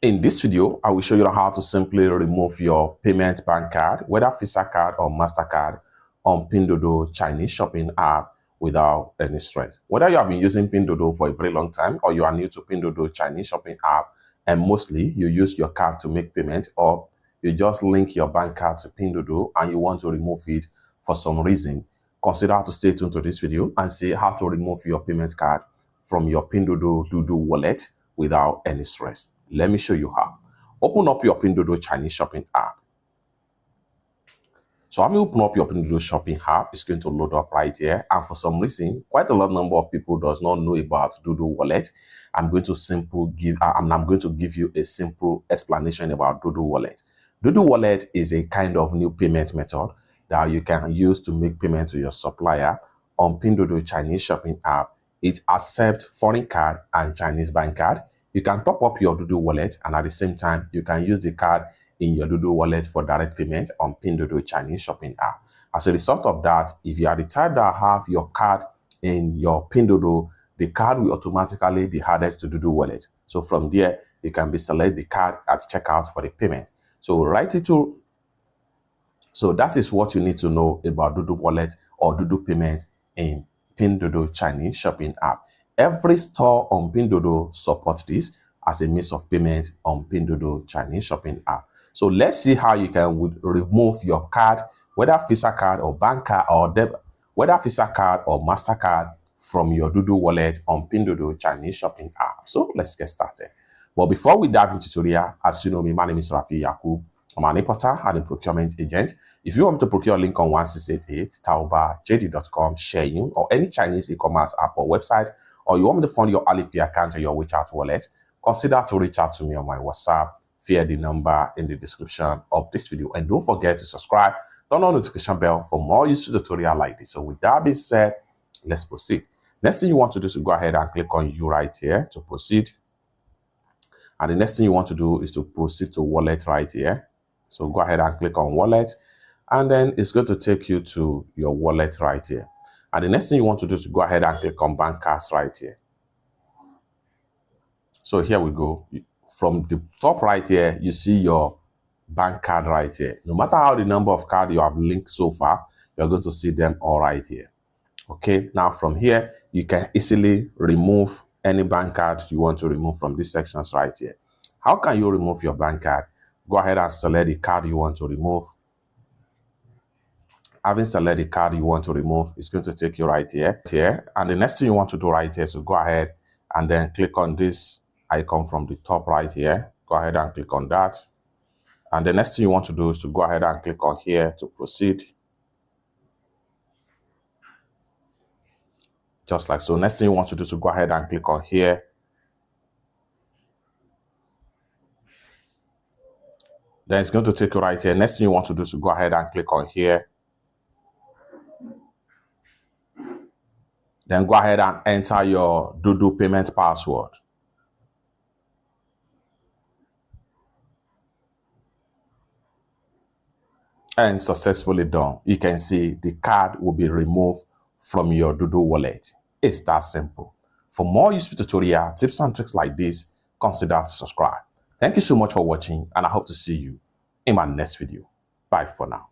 In this video, I will show you how to simply remove your payment bank card, whether Visa card or MasterCard, on Pinduoduo Chinese shopping app without any stress. Whether you have been using Pinduoduo for a very long time or you are new to Pinduoduo Chinese shopping app and mostly you use your card to make payment, or you just link your bank card to Pinduoduo and you want to remove it for some reason, consider to stay tuned to this video and see how to remove your payment card from your Pinduoduo wallet without any stress. Let me show you how. Open up your Pinduoduo Chinese shopping app. So having opened up your Pinduoduo shopping app, it's going to load up right here. And for some reason, quite a lot number of people does not know about Doodoo Wallet. I'm going to give you a simple explanation about Doodoo Wallet. Doodoo Wallet is a kind of new payment method that you can use to make payment to your supplier on Pinduoduo Chinese shopping app. It accepts foreign card and Chinese bank card. You can top up your Doodoo Wallet, and at the same time, you can use the card in your Doodoo Wallet for direct payment on Pinduoduo Chinese shopping app. As a result of that, if you are the type that have your card in your Pinduoduo, the card will automatically be added to Doodoo Wallet. So from there, you can select the card at checkout for the payment. So that is what you need to know about Doodoo Wallet or Doodoo payment in Pinduoduo Chinese shopping app. Every store on Pinduoduo supports this as a means of payment on Pinduoduo Chinese shopping app. So let's see how you can remove your card, whether Visa card or bank card or whether Visa card or MasterCard, from your Doodoo Wallet on Pinduoduo Chinese shopping app. So let's get started. But before we dive into tutorial, as you know me, my name is Rafi Yakub. I'm an importer and a procurement agent. If you want to procure, link on 1688, Taoba, JD.com, Shein, or any Chinese e-commerce app or website, or you want me to fund your Alipay account or your WeChat wallet, consider to reach out to me on my WhatsApp via the number in the description of this video. And don't forget to subscribe, turn on the notification bell for more useful tutorial like this. So with that being said, let's proceed. Next thing you want to do is to go ahead and click on You right here to proceed. And the next thing you want to do is to proceed to Wallet right here. So go ahead and click on Wallet, and then it's going to take you to your wallet right here. And the next thing you want to do is to go ahead and click on Bank Cards right here. So here we go. From the top right here, you see your bank card right here. No matter how the number of cards you have linked so far, you're going to see them all right here. Okay, now from here, you can easily remove any bank cards you want to remove from these sections right here. How can you remove your bank card? Go ahead and select the card you want to remove. Having selected the card you want to remove, it's going to take you right here. And the next thing you want to do right here, so go ahead and then click on this icon from the top right here. Go ahead and click on that. And the next thing you want to do is to go ahead and click on here to proceed. Just like so. Next thing you want to do is to go ahead and click on here. Then it's going to take you right here. Next thing you want to do is to go ahead and click on here. Then go ahead and enter your Doodoo payment password. And successfully done. You can see the card will be removed from your Doodoo wallet. It's that simple. For more useful tutorial tips and tricks like this, consider to subscribe. Thank you so much for watching, and I hope to see you in my next video. Bye for now.